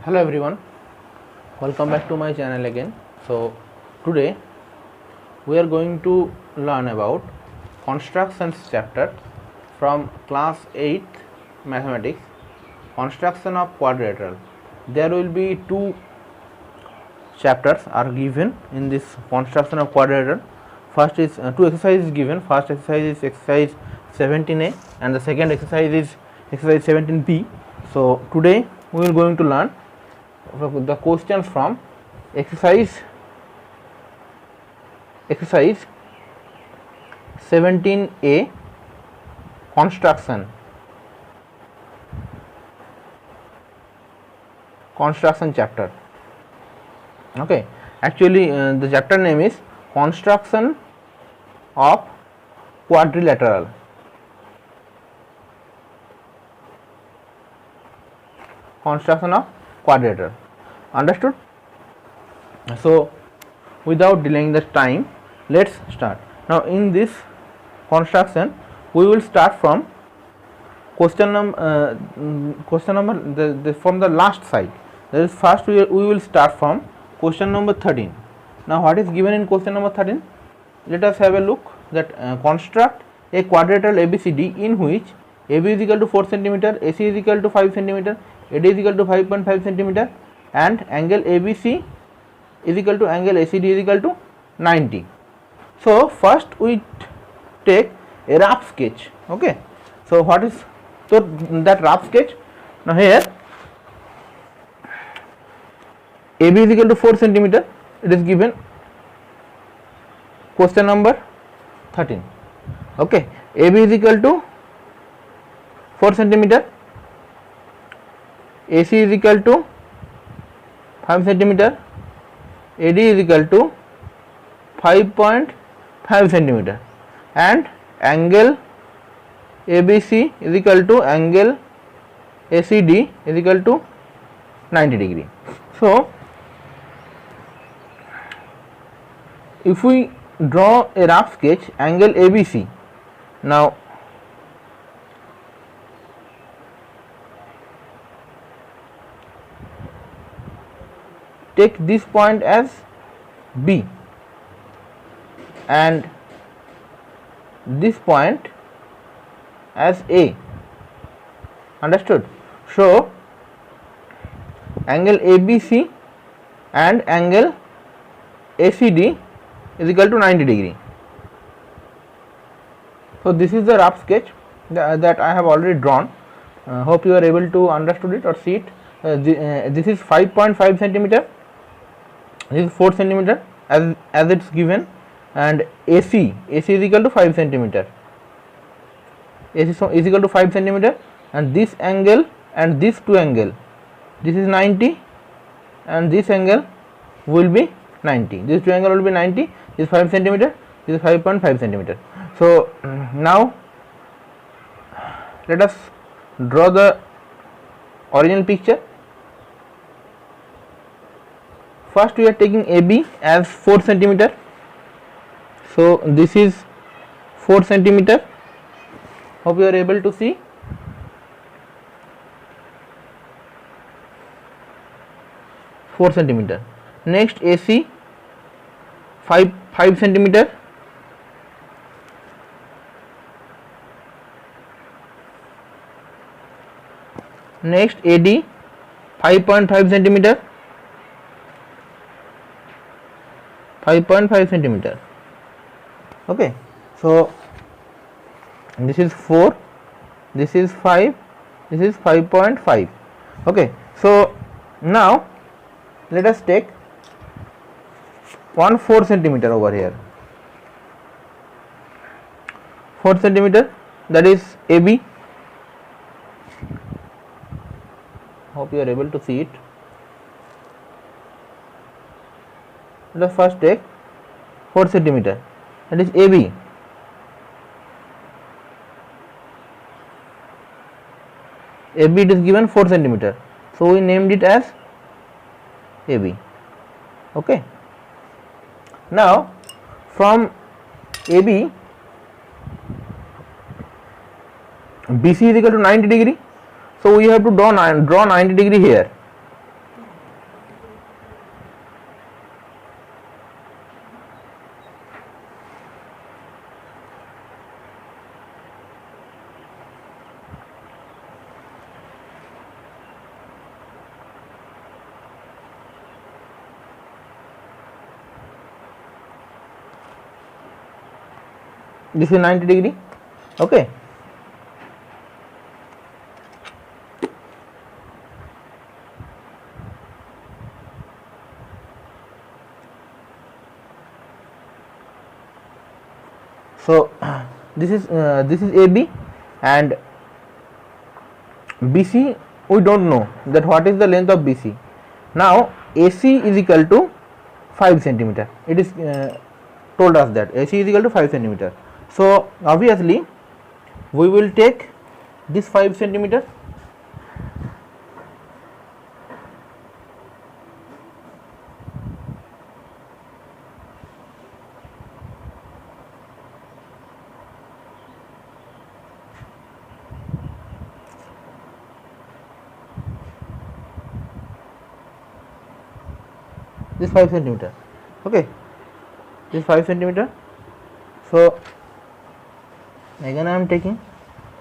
Hello everyone, welcome back to my channel again. So today we are going to learn about constructions chapter from class 8th mathematics, construction of quadrilateral. There will be two chapters are given in this construction of quadrilateral. First is two exercises given. First exercise is exercise 17a and the second exercise is exercise 17b. So today we are going to learn the questions from exercise 17a construction chapter. Okay, actually the chapter name is construction of quadrilateral. Construction of quadrilateral. Understood? So without delaying the time, let's start. Now in this construction we will start from question number from the last side. That is, first we will start from question number 13. Now what is given in question number 13? Let us have a look that construct a quadrilateral ABCD in which AB is equal to 4 cm, AC is equal to 5 cm, AD is equal to 5.5 cm and angle ABC is equal to angle ACD is equal to 90. So first we take a rough sketch. Okay, so what is that rough sketch? Now here AB is equal to 4 cm, it is given question number 13. Okay, AB is equal to 4 cm, AC is equal to 5 cm, AD is equal to 5.5 cm and angle ABC is equal to angle ACD is equal to 90 degree. So if we draw a rough sketch angle ABC, now take this point as B and this point as A. Understood? So angle ABC and angle ACD is equal to 90 degree. So this is the rough sketch that I have already drawn. Hope you are able to understood it or see it. This is 5.5 centimeter. This is 4 centimeter as it's given, and AC is equal to 5 centimeter. AC is equal to 5 centimeter, and this angle and this two angle, this is 90 and this angle will be 90. This two angle will be 90. This is 5 centimeter. This is 5.5 centimeter. So now let us draw the original picture. First we are taking AB as 4 centimeter. So this is 4 centimeter. Hope you are able to see. Four centimeter. Next AC 5 centimeter. Next AD 5.5 centimeter. 5.5 centimeter. Okay, so this is 4, this is 5, this is 5.5. okay, so now let us take 4 centimeter over here. 4 centimeter, that is AB. Hope you are able to see it. Let us first take 4 centimeter, that is AB. AB it is given 4 centimeter, so we named it as AB. Okay. Now from AB BC is equal to 90 degree. So we have to draw 90 degree here. this is 90 degree. Okay, so this is AB, and BC we don't know that what is the length of BC. Now AC is equal to 5 centimeter. It is told us that AC is equal to 5 centimeter. So obviously we will take this 5 centimeter. This 5 centimeter. Okay, this 5 centimeter. So again I am taking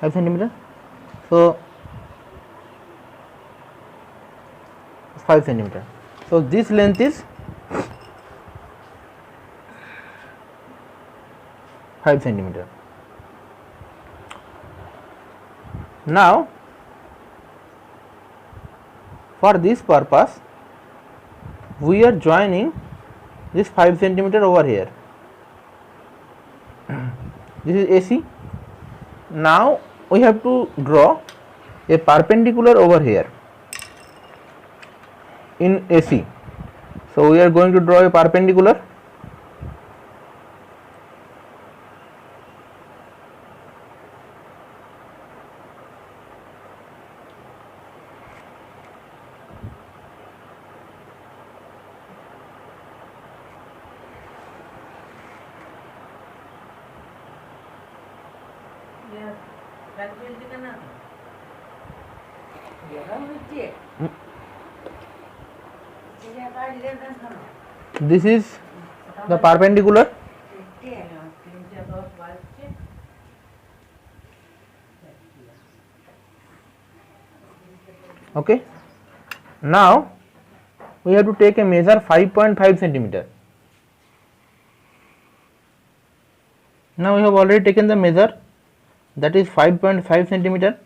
5 centimeter. So 5 centimeter. So this length is 5 centimeter. Now for this purpose we are joining this 5 centimeter over here. This is AC. Now we have to draw a perpendicular over here in AC. So we are going to draw a perpendicular. This is the perpendicular. Okay, now we have to take a measure 5.5 centimeter. Now we have already taken the measure, that is 5.5 centimeter,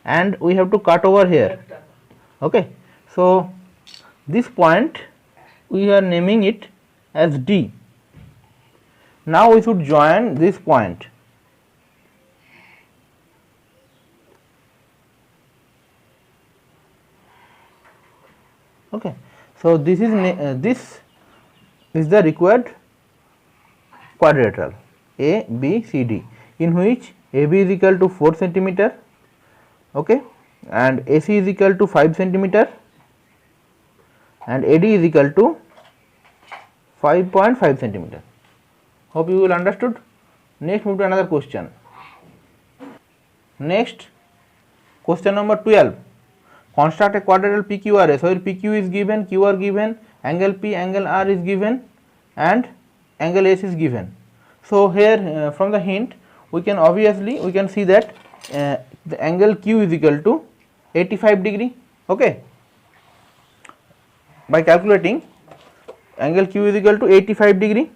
and we have to cut over here. Okay, so this point we are naming it as D. Now we should join this point. Okay, so this is the required quadrilateral A B C D, in which AB is equal to 4 centimeter, okay, and AC is equal to 5 centimeter, and AD is equal to 5.5 centimeter. Hope you will understood. Next, move to another question. Next, question number 12. Construct a quadrilateral PQRS where PQ is given, QR given, angle P, angle R is given, and angle S is given. So here from the hint we can see that the angle Q is equal to 85 degree. Okay, by calculating angle Q is equal to 85 degree.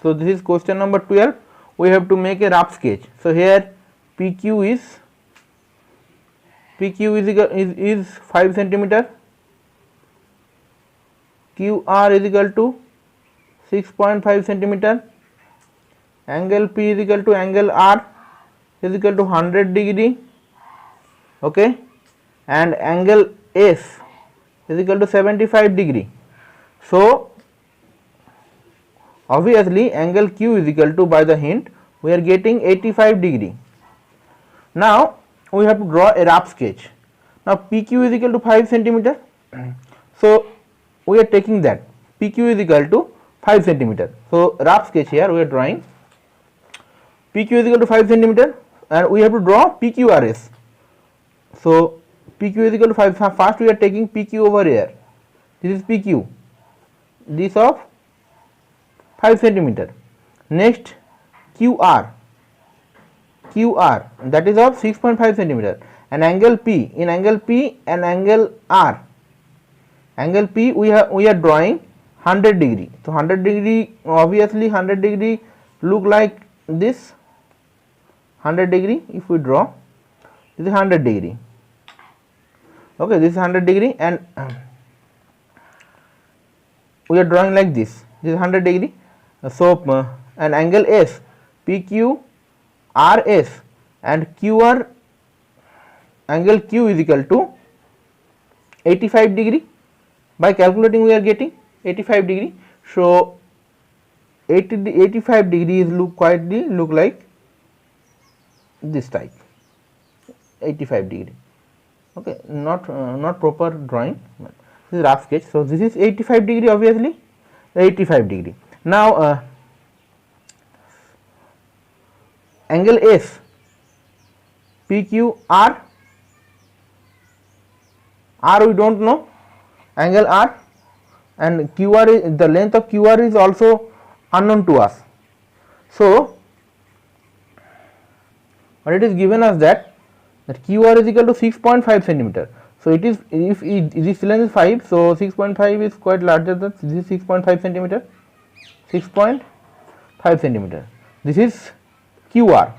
So this is question number 12. We have to make a rough sketch. So here PQ is 5 centimeter, QR is equal to 6.5 centimeter, angle P is equal to angle R is equal to 100 degree, okay, and angle S is equal to 75 degree. So obviously angle Q is equal to, by the hint we are getting 85 degree. Now we have to draw a rough sketch. Now PQ is equal to 5 centimeter. So we are taking that PQ is equal to 5 centimeter. So rough sketch here we are drawing PQ is equal to 5 centimeter, and we have to draw PQRS. So PQ is equal to 5. First we are taking PQ over here. This is PQ. This of 5 centimeter. Next QR that is of 6.5 centimeter, and angle P, in angle P and angle R. Angle P we are drawing 100 degree. So 100 degree, obviously 100 degree look like this 100 degree, if we draw, this is 100 degree. Okay, this is 100 degree, and we are drawing like this. This is 100 degree. So an angle S, PQ RS and QR, angle Q is equal to 85 degree. By calculating we are getting 85 degree. So 85 degrees look like this type, 85 degree. Okay, not proper drawing, this is rough sketch. So this is 85 degree, obviously 85 degree. Now angle S, PQR, R we don't know, angle R, and QR is, the length of QR is also unknown to us. So what it is given us that QR is equal to 6.5 centimeter. So it is, if this length is 5, so 6.5 is quite larger than this is 6.5 centimeter, 6.5 centimeter. This is QR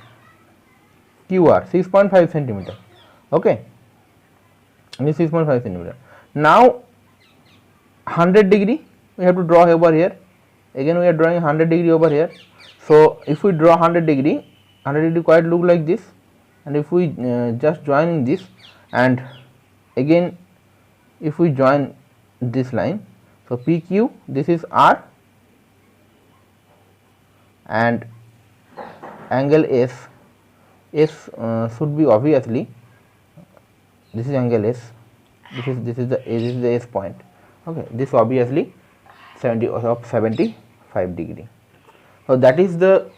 6.5 centimeter. Okay, this is 6.5 centimeter. Now 100 degree we have to draw over here. Again we are drawing 100 degree over here. So if we draw 100 degree quite look like this, and if we just join this, and again if we join this line, so PQ, this is R, and angle S should be, obviously this is angle S, this is the S point. Okay, this obviously 75 degree. So that is the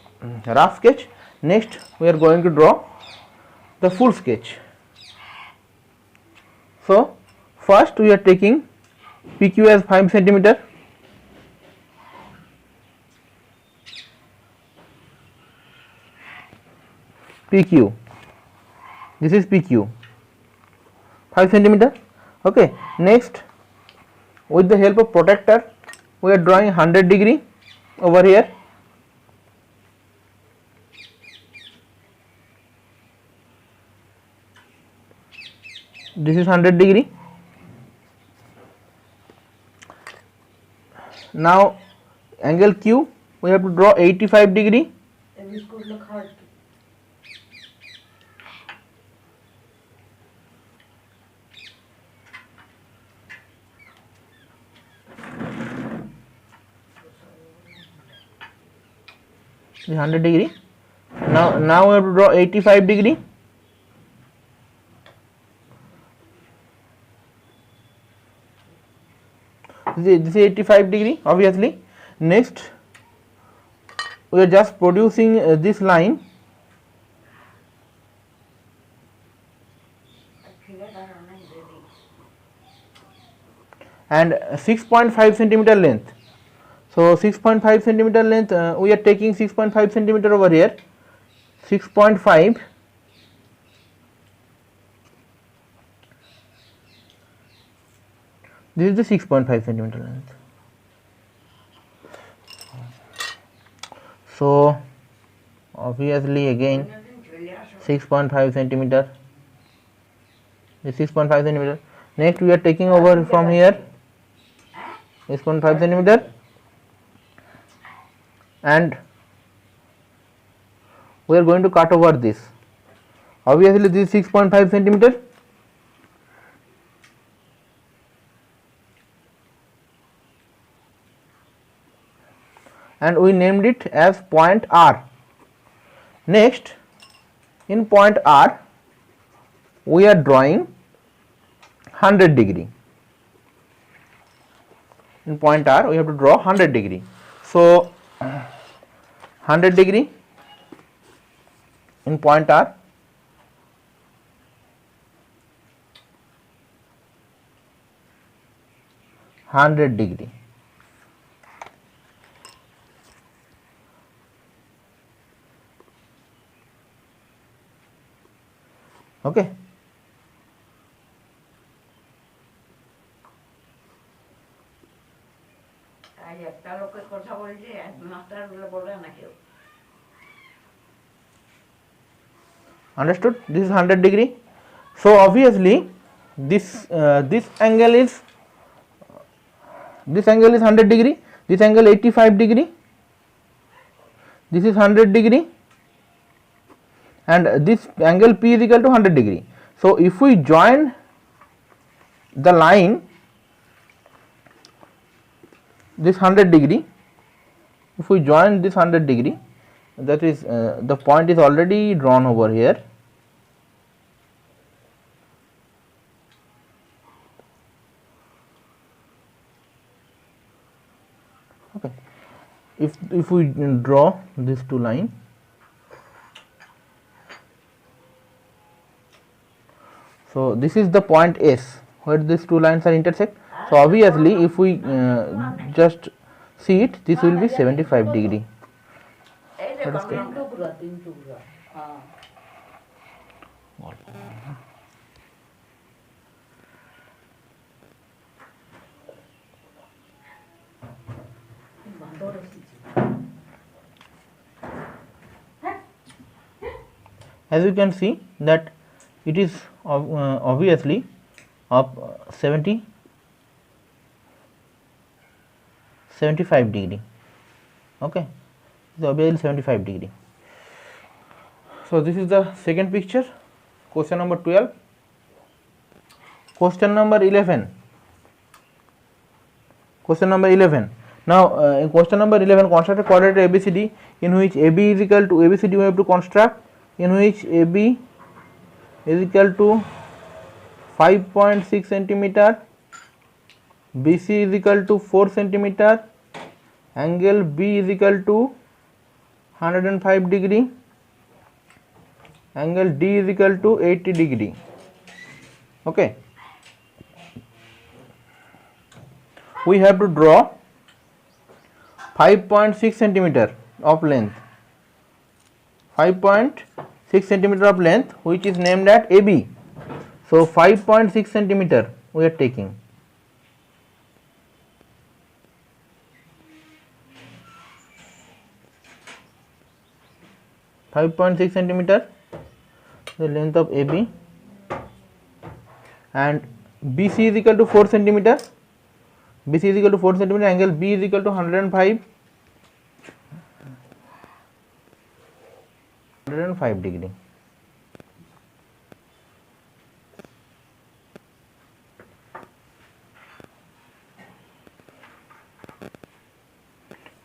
rough sketch. Next we are going to draw the full sketch. So first we are taking PQ as 5 centimeter, PQ, this is PQ 5 centimeter. Okay, next with the help of protractor we are drawing 100 degree over here. This is 100 degree. Now angle Q we have to draw 85 degree. This is 100 degree. Now we have to draw 85 degree. This is 85 degree, obviously. Next we are just producing this line, and 6.5 centimeter length. So 6.5 centimeter length, we are taking 6.5 centimeter over here, 6.5, this is the 6.5 centimeter length. So obviously again 6.5 centimeter, this 6.5 centimeter. Next we are taking over from here 6.5 centimeter, and we are going to cut over this. Obviously this is 6.5 centimeter, and we named it as point R. Next in point R we are drawing 100 degree. In point R we have to draw 100 degree. So 100 degree in point R, (100 degree). Okay. Understood? This is 100 degree. So obviously this angle is 100 degree, this angle 85 degree, this is 100 degree, and this angle P is equal to 100 degree. So if we join the line this 100 degree, if we join this 100 degree, that is the point is already drawn over here. Okay, if we draw these two lines, so this is the point S where these two lines are intersect. So obviously if we just see it, this will be 75 degree. As you can see that it is obviously of 75 degree. Okay, so obviously 75 degree. So this is the second picture. Question number 12. Question number 11. Question number 11. Now in question number 11, construct a quadratic ABCD in which AB is equal to ABCD. We have to construct in which AB is equal to 5.6 centimeter, BC is equal to 4 centimeter, angle B is equal to 105 degree, angle D is equal to 80 degree. Okay, we have to draw 5.6 centimeter of length, 5.6 centimeter of length, which is named at AB. So 5.6 centimeter we are taking. .6 centimeter the length of AB, and BC is equal to 4 centimeter. BC is equal to 4 centimeter. Angle B is equal to 105 degree.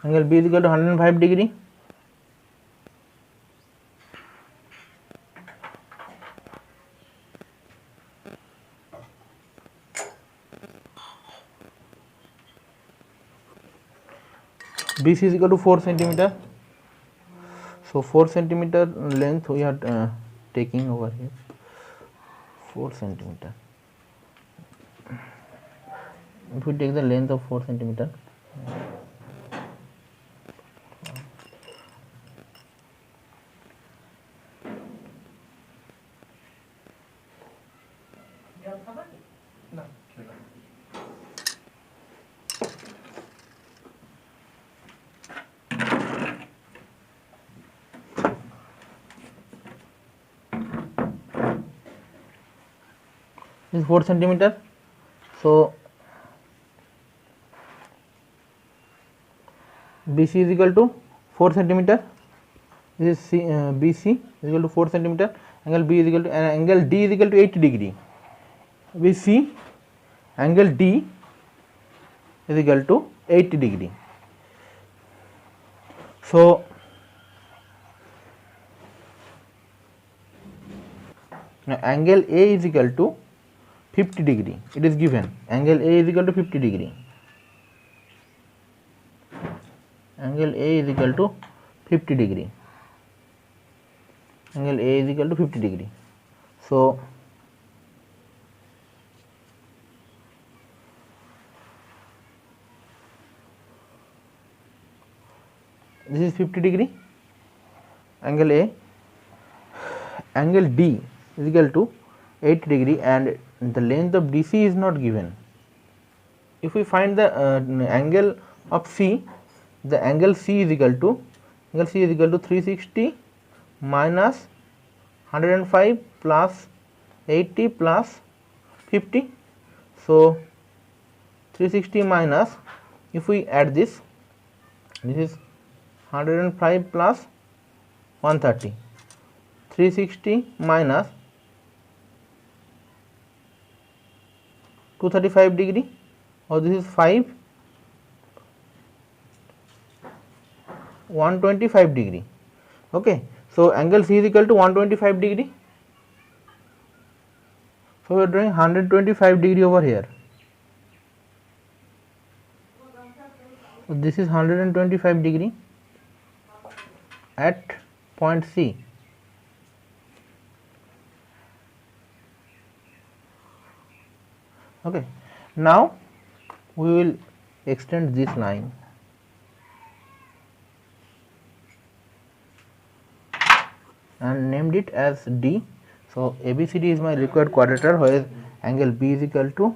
Angle B is equal to 105 degree. BC is equal to 4 centimeter. So 4 centimeter length we are taking over here. 4 centimeter. If we take the length of 4 centimeter, this is 4 centimeter. So BC is equal to 4 centimeter. This is BC is equal to 4 centimeter. Angle B is equal to angle D is equal to 80 degree. We see angle D is equal to 80 degree. So now angle A is equal to 50 degree. It is given angle A is equal to 50 degree. Angle A is equal to 50 degree. Angle A is equal to 50 degree. So this is 50 degree. Angle A. Angle D is equal to 80 degree, and the length of DC is not given. If we find the angle of C, the angle C is equal to 360 minus 105 plus 80 plus 50. So 360 minus, if we add this is 105 plus 130. 360 minus 235 degree, or this is 5, 125 degree. Okay, so angle C is equal to 125 degree. So we are drawing 125 degree over here. So this is 125 degree at point C. Okay, now we will extend this line and named it as D. So ABCD is my required quadrilateral, where angle B is equal to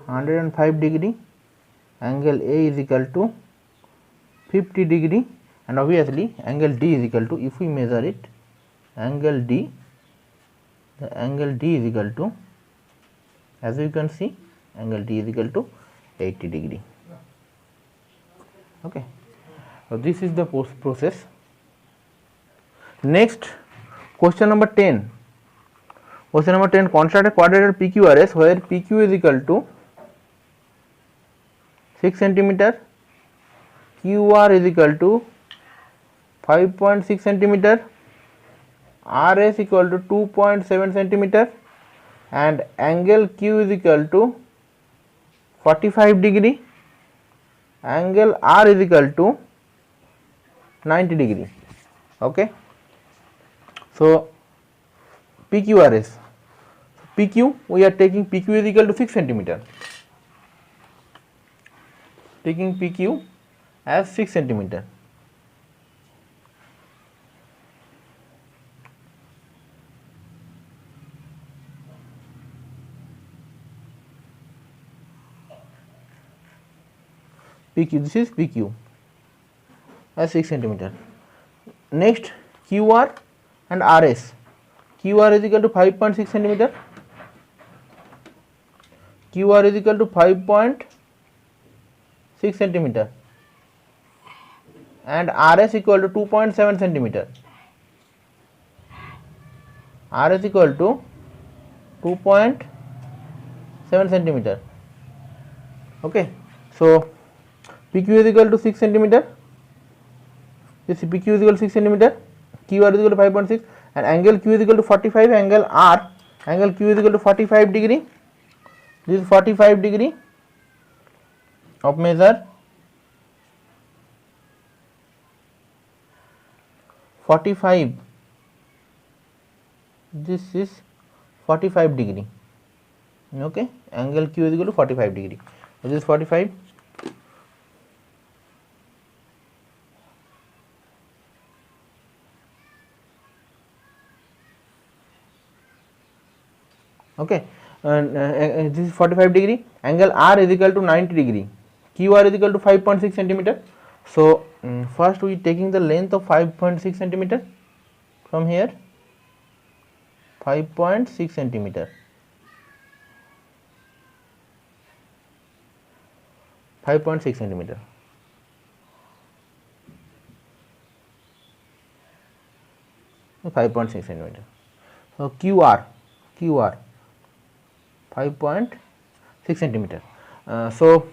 105 degree, angle A is equal to 50 degree, and obviously angle D is equal to, if we measure it, angle D, the angle D is equal to, as you can see, angle D is equal to 80 degree. Okay, so this is the process. Next, question number 10. Question number 10, construct a quadrilateral PQRS where PQ is equal to 6 cm, QR is equal to 5.6 cm, RS equal to 2.7 cm, and angle Q is equal to 45 degree, angle R is equal to 90 degree. Okay, so PQRS, PQ, we are taking PQ is equal to 6 cm, taking PQ as 6 cm. PQ, this is PQ as 6 cm. Next, QR and RS. QR is equal to 5.6 cm, QR is equal to 5.6 cm, and RS equal to 2.7 cm. RS equal to 2.7 cm. Okay, so PQ is equal to 6 cm. This PQ is equal to 6 cm. QR is equal to 5.6, and angle Q is equal to 45, angle R, angle Q is equal to 45 degree. This is 45 degree of measure, 45, this is 45 degree. Okay, angle Q is equal to 45 degree. So this is 45. Okay, and this is 45 degree, angle R is equal to 90 degree, QR is equal to 5.6 cm. So first we taking the length of 5.6 cm from here, 5.6 cm, 5.6 cm. So 5.6 cm. So QR 5.6 cm. So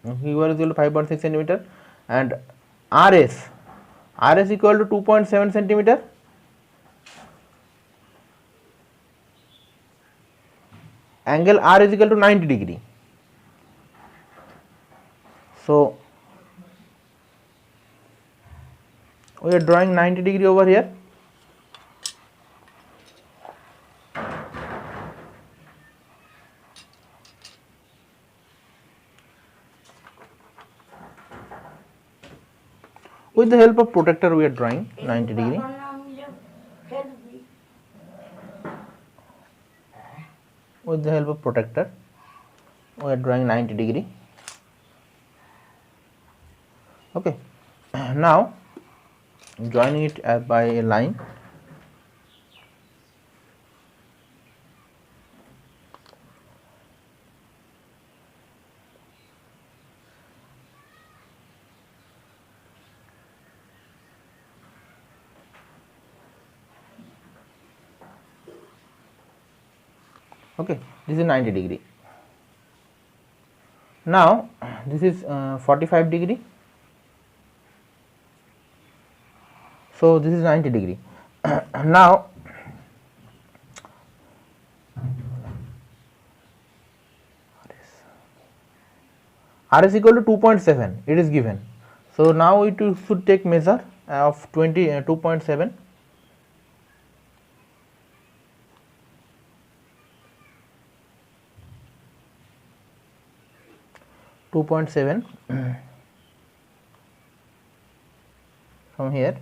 QR is equal to 5.6 cm, and RS equal to 2.7 cm, angle R is equal to 90 degree. So we are drawing 90 degree over here. With the help of protractor we are drawing 90 degree. With the help of protractor we are drawing 90 degree. Okay, now joining it by a line. Okay, this is 90 degree. Now this is 45 degree. So this is 90 degree. Now R is equal to 2.7, it is given. So now we should take measure of 2.7. from here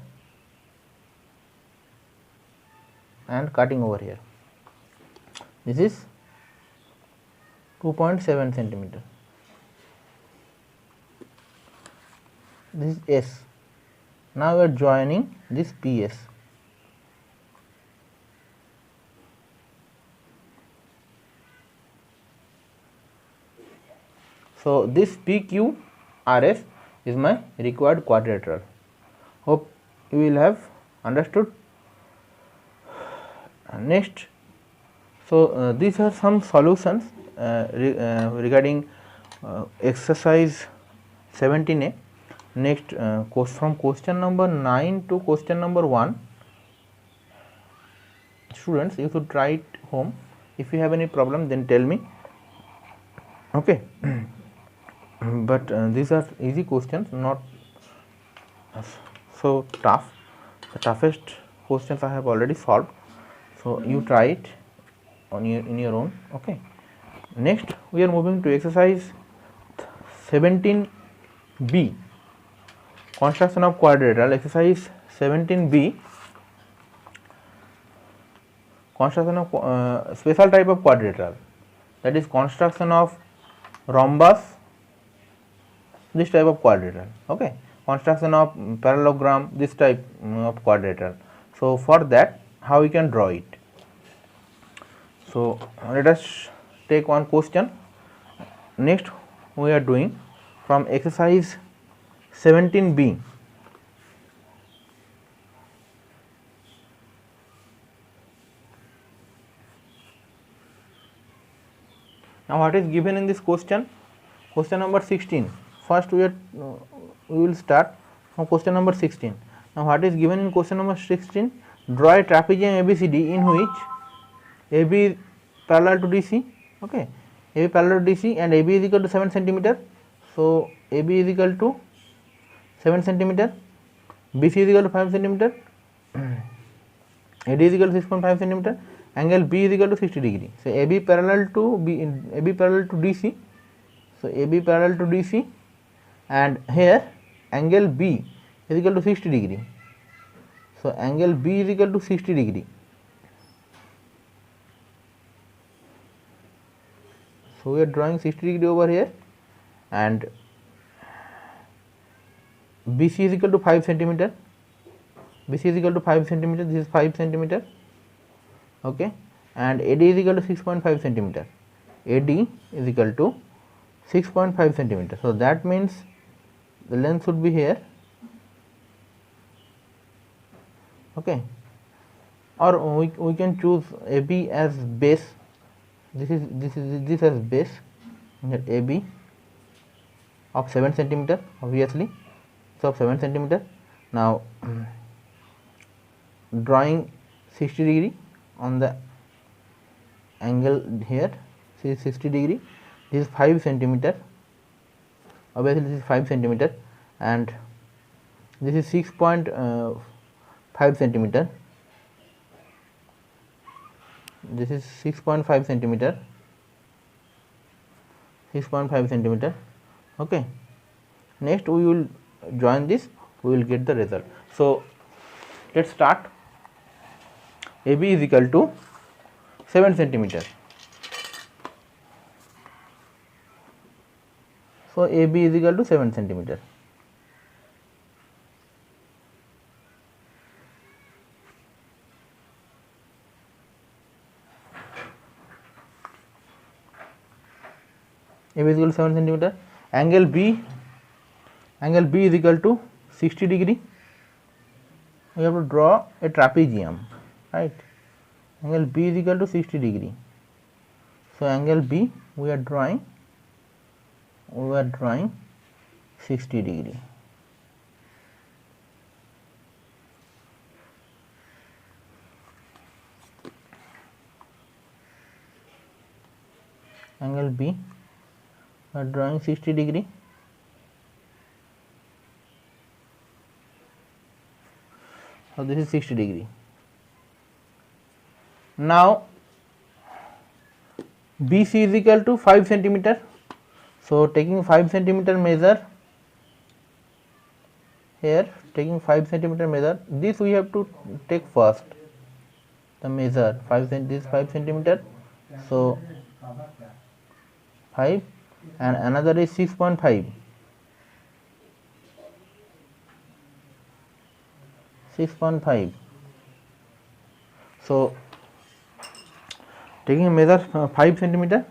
and cutting over here. This is 2.7 centimeter. This is S. Now we are joining this PS. So this PQRS is my required quadrilateral. Hope you will have understood. Next, so these are some solutions regarding exercise 17A. Next, from question number 9 to question number 1, students, you should try it home. If you have any problem, then tell me. Okay. But these are easy questions, not so tough. The toughest questions I have already solved, so you try it on in your own. Okay. Next, we are moving to exercise 17B, construction of quadrilateral. Exercise 17B, construction of special type of quadrilateral, that is construction of rhombus, this type of quadrilateral. Okay, construction of parallelogram, this type of quadrilateral. So for that, how we can draw it? So let us take one question. Next, we are doing from exercise 17B. Now what is given in this question? Question number 16. First we will start from question number 16. Now what is given in question number 16? Draw a trapezium ABCD in which AB is parallel to DC. Okay, AB parallel to DC and AB is equal to 7 centimeter. So AB is equal to 7 centimeter, BC is equal to 5 centimeter, AD is equal to 6.5 centimeter, angle B is equal to 60 degree. So AB parallel to AB parallel to DC. So AB parallel to DC, and here angle B is equal to 60 degree. So angle B is equal to 60 degree. So we are drawing 60 degree over here, and BC is equal to 5 centimeter. BC is equal to 5 centimeter. This is 5 centimeter. Okay, and AD is equal to 6.5 centimeter. AD is equal to 6.5 centimeter. So that means the length should be here. Okay, or we can choose AB as base. This as base. AB of 7 centimeter, obviously. So of 7 centimeter. Now drawing 60 degree on the angle here. See 60 degree. This is 5 centimeter. Obviously this is 5 centimeter, and this is 6.5 centimeter. This is 6.5 centimeter. 6.5 centimeter. Okay. Next we will join this. We will get the result. So let's start. AB is equal to 7 centimeter. So AB is equal to 7 centimeter. AB is equal to 7 centimeter. Angle B is equal to 60 degree. We have to draw a trapezium, right? Angle B is equal to 60 degree. So angle B we are drawing 60 degree. Angle B we are drawing 60 degree. So this is 60 degree. Now BC is equal to 5 centimeter. So taking 5 centimeter measure here, taking 5 centimeter measure, this we have to take first the measure 5 centimeter. So 5 and another is 6.5. 6.5. So taking a measure 5 centimeter,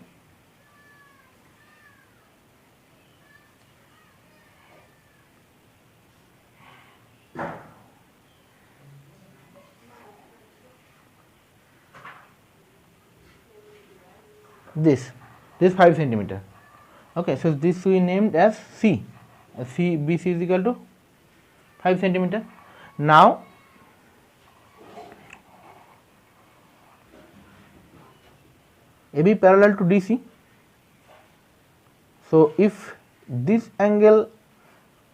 this 5 centimeter. Okay, so this we named as C. BC is equal to 5 centimeter. Now AB parallel to DC. So if this angle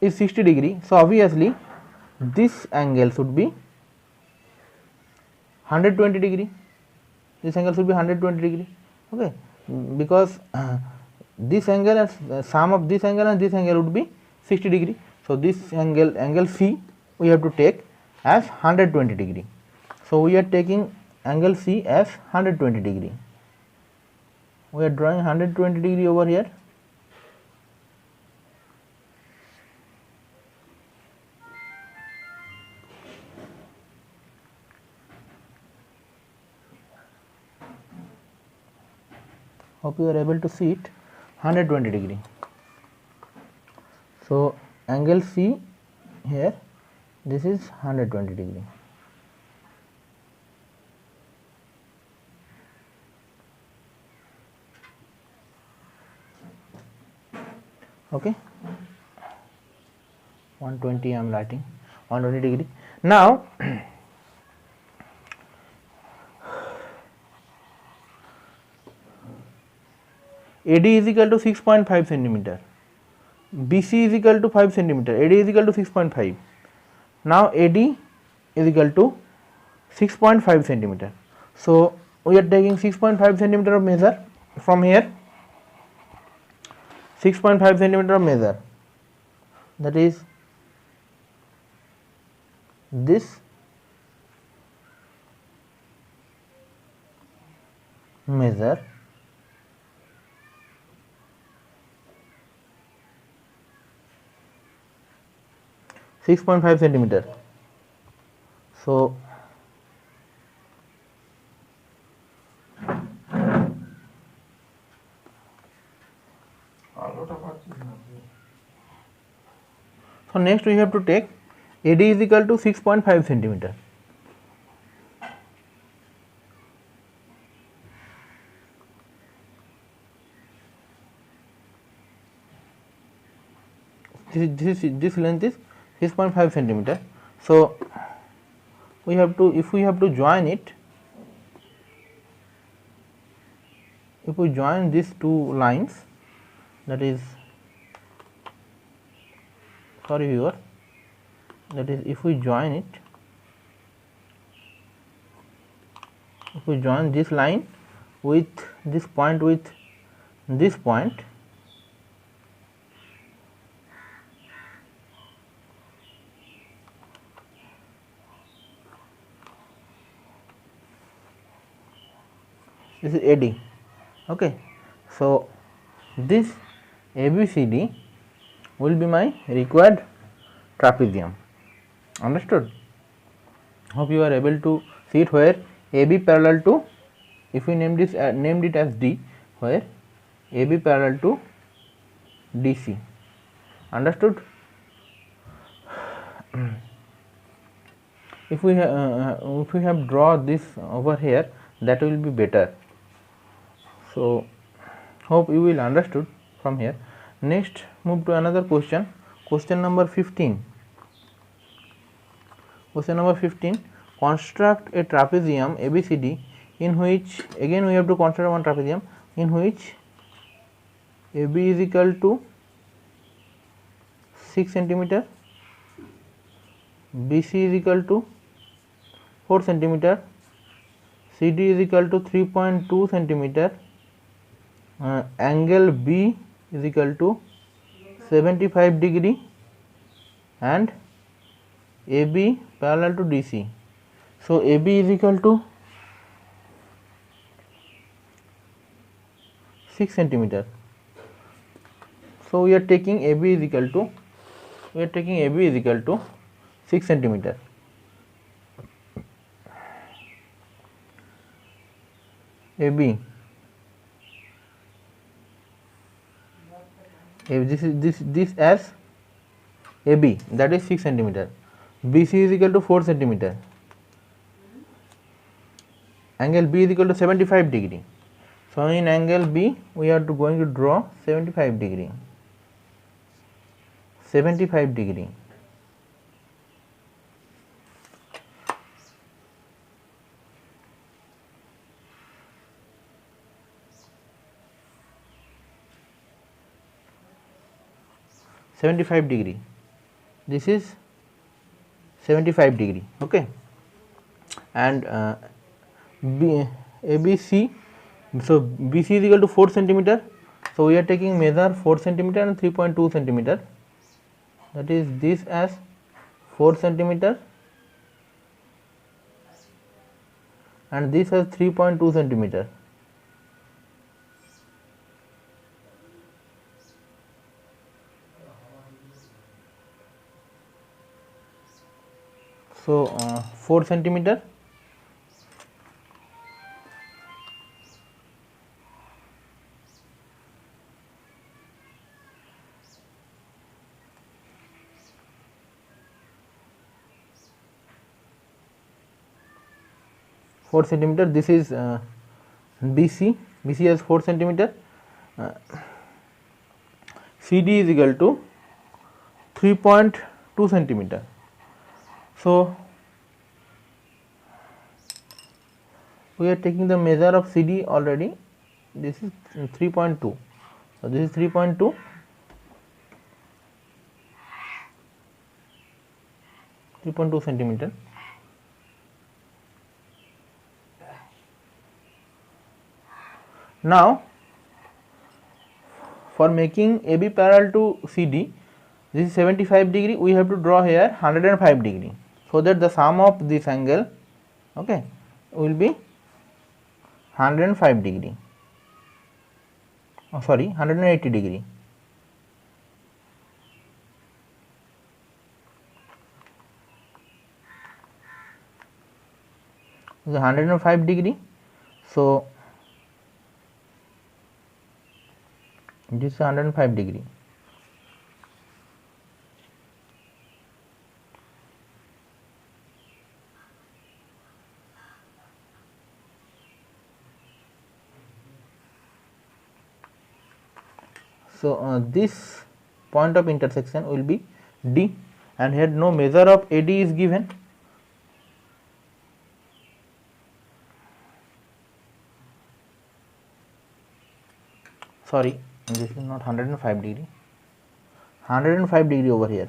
is 60 degree, so obviously this angle should be 120 degree. This angle should be 120 degree. Okay, because this angle and sum of this angle and this angle would be 60 degree. So this angle C we have to take as 120 degree. So we are taking angle C as 120 degree. We are drawing 120 degree over here. Hope you are able to see it. 120 degree. So angle C here, this is 120 degree. Okay, 120 I am writing 120 degree. Now AD is equal to 6.5 centimeter, BC is equal to 5 centimeter, AD is equal to 6.5. Now AD is equal to 6.5 centimeter. So we are taking 6.5 centimeter of measure from here. 6.5 centimeter of measure, that is this measure .5 centimeter. So next we have to take AD is equal to 6.5 centimeter. This length is 6.5 centimeter. So we have to, if we have to join it, if we join these two lines, that is, sorry viewer, that is, if we join it, if we join this line with this point with this point, this is AD. Okay, so this ABCD will be my required trapezium. Understood? Hope you are able to see it, where AB parallel to, if we named this named it as D, where AB parallel to DC. Understood? If we have draw this over here, that will be better. So hope you will understood from here. Next move to another question. Question number 15. Question number 15. Construct a trapezium ABCD in which, again we have to construct one trapezium in which AB is equal to 6 centimeter, BC is equal to 4 centimeter, CD is equal to 3.2 centimeter, angle B is equal to 75 degree and AB parallel to DC. So AB is equal to 6 centimeter. So we are taking AB is equal to 6 centimeter. AB, this as AB, that is 6 centimeter. BC is equal to 4 centimeter. Angle B is equal to 75 degree. So in angle B we are going to draw 75 degree. 75 degree. This is 75 degree. Okay, and ABC. So BC is equal to 4 centimeter. So we are taking measure 4 centimeter and 3.2 centimeter. That is this as 4 centimeter and this as 3.2 centimeter. So 4 centimeter this is BC has 4 centimeter, CD is equal to 3.2 centimeter. So we are taking the measure of CD already. This is 3.2. So this is 3.2. 3.2 centimeter. Now for making AB parallel to CD, this is 75 degree, we have to draw here 105 degree, so that the sum of this angle, okay, will be 105 degree. Oh, sorry, 180 degree. This is 105 degree. So this is 105 degree. So this point of intersection will be D, and here no measure of AD is given. Sorry, this is not 105 degree. 105 degree over here.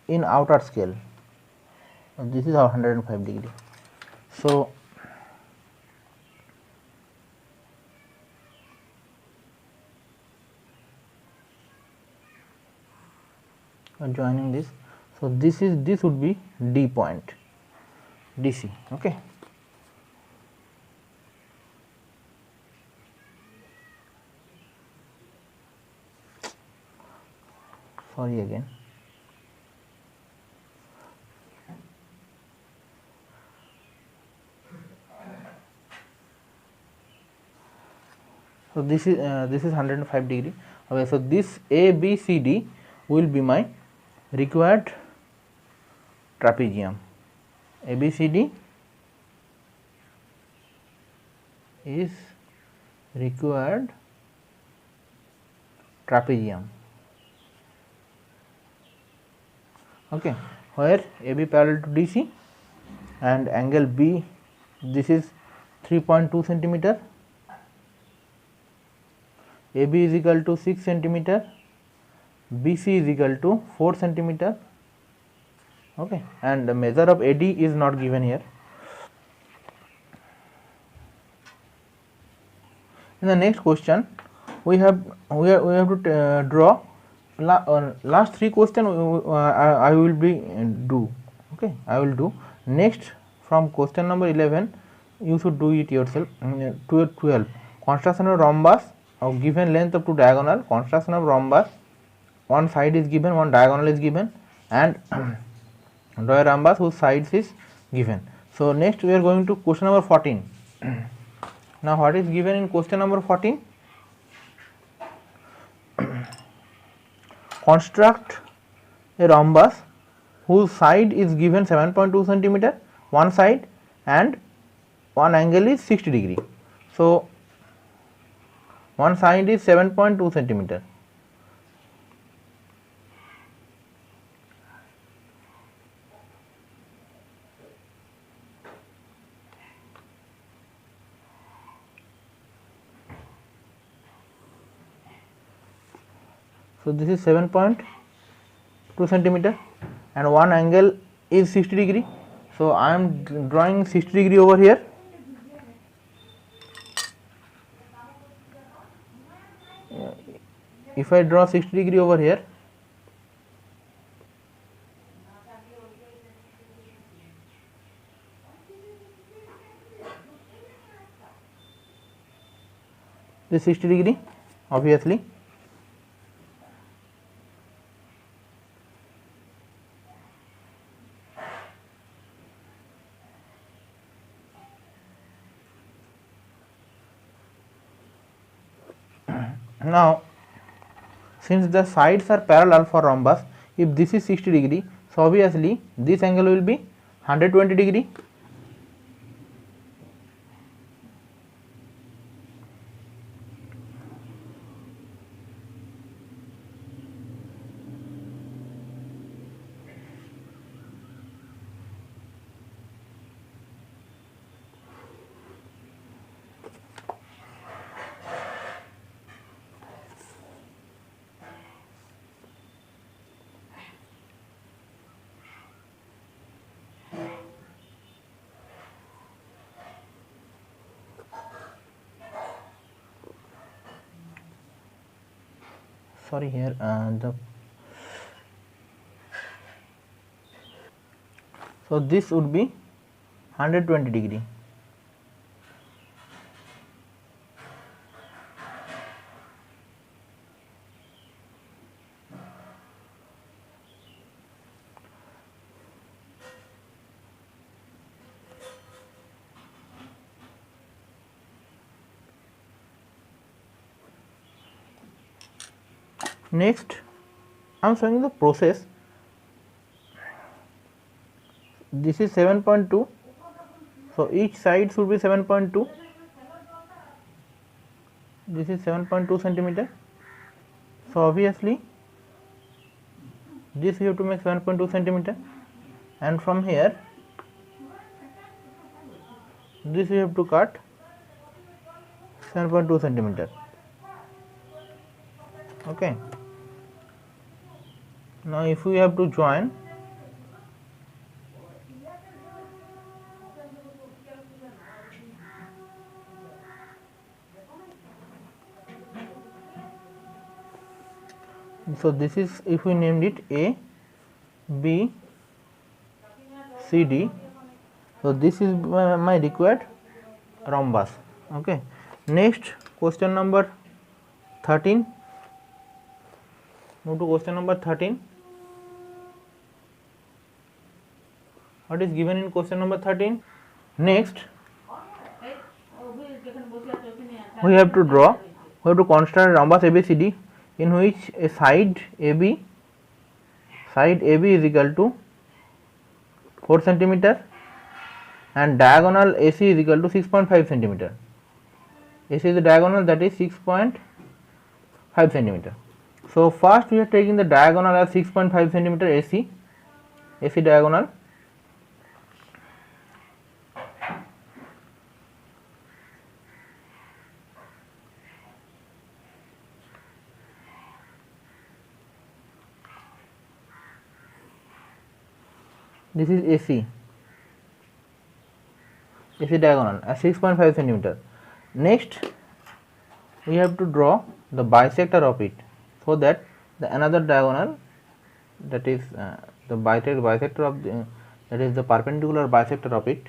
In outer scale, this is our 105 degree. So joining this, so this would be D point, DC. Okay. Sorry again. So this is 105 degree. Okay, so this ABCD will be my required trapezium. ABCD is required trapezium. Okay, where AB parallel to DC and angle B, this is 3.2 centimeter, AB is equal to 6 centimeter, BC is equal to 4 centimeter. Okay, and the measure of AD is not given here. In the next question, we have to draw last three question. I will be do. Okay, I will do. Next, from question number 11, you should do it yourself. 12. Construction of rhombus of given length of two diagonal. Construction of rhombus. One side is given, one diagonal is given, and draw a rhombus whose sides is given. So next we are going to question number 14. Now what is given in question number 14? Construct a rhombus whose side is given 7.2 centimeter, one side, and one angle is 60 degree. So one side is 7.2 centimeter. So this is 7.2 centimeter and one angle is 60 degree. So I am drawing 60 degree over here. If I draw 60 degree over here, this 60 degree obviously. Now since the sides are parallel for rhombus, if this is 60 degree, so obviously this angle will be 120 degree. Sorry, here so this would be 120 degree. Next, I am showing the process. This is 7.2, so each side should be 7.2. This is 7.2 centimeter. So obviously this you have to make 7.2 centimeter, and from here this you have to cut 7.2 centimeter. Okay. Now if we have to join, so this is, if we named it A, B, C, D, so this is my required rhombus. Okay. Next, question number 13. Move to question number 13. What is given in question number 13? Next, we have to draw, we have to construct a rhombus ABCD in which a side AB is equal to 4 centimeter, and diagonal AC is equal to 6.5 centimeter. AC is the diagonal, that is 6.5 centimeter. So first we are taking the diagonal as 6.5 centimeter AC diagonal. This is AC diagonal as 6.5 centimeter. Next we have to draw the bisector of it, so that the another diagonal, that is the bisector of the, that is the perpendicular bisector of it.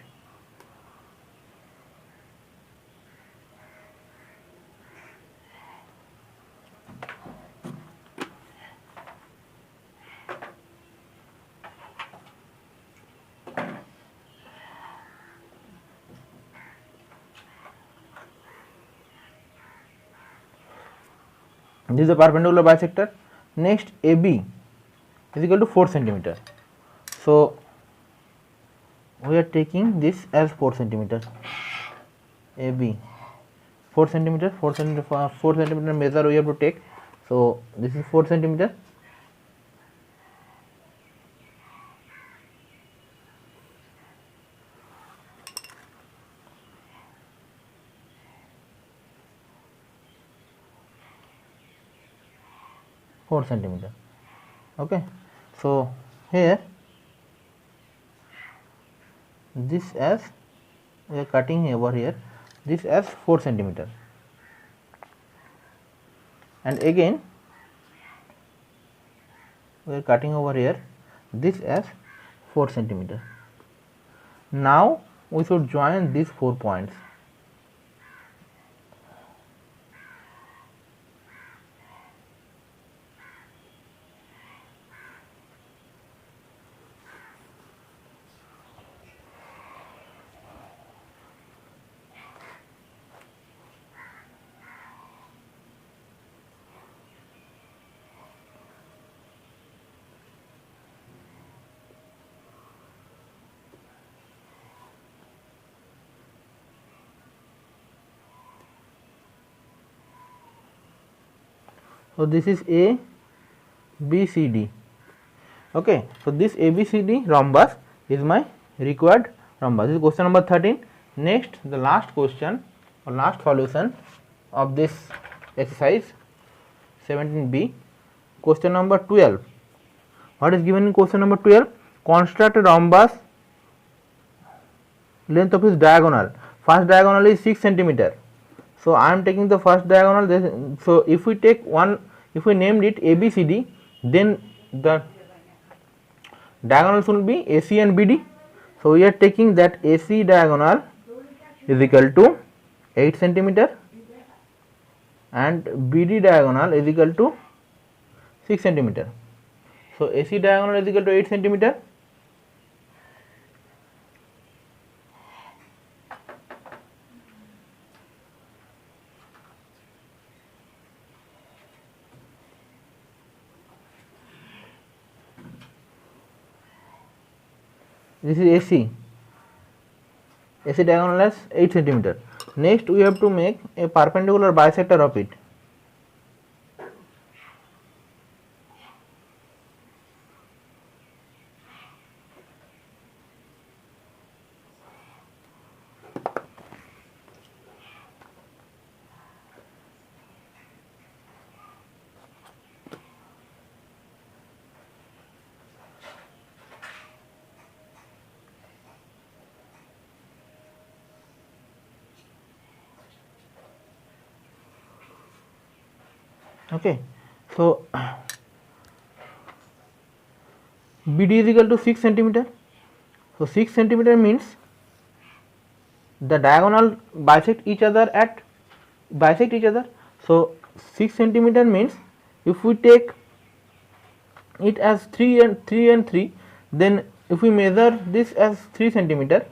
This is the perpendicular bisector. Next AB is equal to 4 centimeter. So we are taking this as 4 centimeter. AB 4 centimeter, 4 centimeter measure we have to take. So this is 4 centimeter. Okay, so here this as we are cutting over here, this as 4 centimeter, and again we are cutting over here this as 4 centimeter. Now we should join these 4 points. So this is A B C D. Okay, so this A B C D rhombus is my required rhombus. This is question number 13. Next, the last question or last solution of this exercise 17B. Question number 12. What is given in question number 12? Construct a rhombus, length of its diagonal. First diagonal is 6 centimeter. So I am taking the first diagonal. So if we take one, if we named it ABCD, then the diagonals will be AC and BD. So we are taking that AC diagonal is equal to 8 centimeter and BD diagonal is equal to 6 centimeter. So AC diagonal is equal to 8 centimeter. This is AC diagonal as 8 centimeter. Next we have to make a perpendicular bisector of it. Okay, so BD is equal to 6 centimeter. So 6 centimeter means the diagonal bisect each other. So 6 centimeter means if we take it as 3 and 3, then if we measure this as 3 centimeter,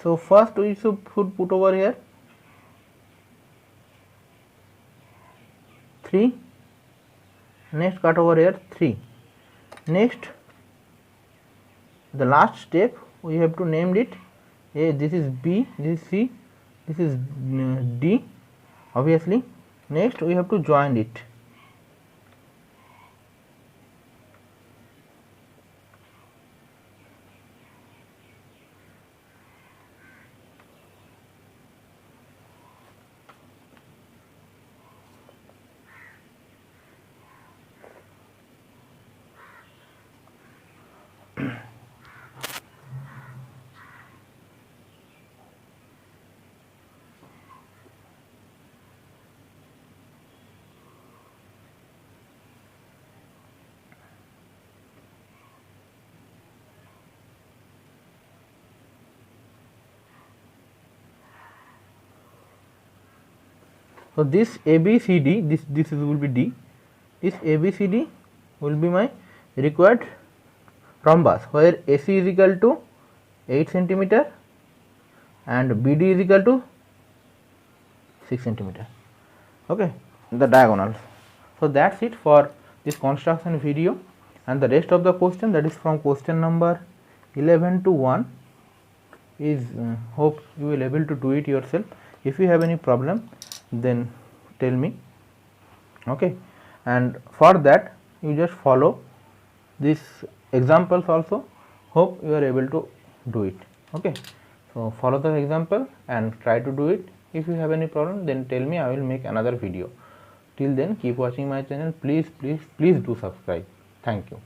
So first we should put over here 3, next cut over here 3. Next the last step we have to name it A, this is B, this is C, this is D obviously. Next we have to join it. So this ABCD, this will be D. This ABCD will be my required rhombus, where AC is equal to 8 centimeter and BD is equal to 6 centimeter. Okay, the diagonals. So that's it for this construction video, and the rest of the question, that is from question number 11 to 1, is hope you will able to do it yourself. If you have any problem, then tell me. Okay, and for that you just follow these examples also. Hope you are able to do it. Okay, so follow the example and try to do it. If you have any problem, then tell me, I will make another video. Till then, keep watching my channel. Please do subscribe. Thank you.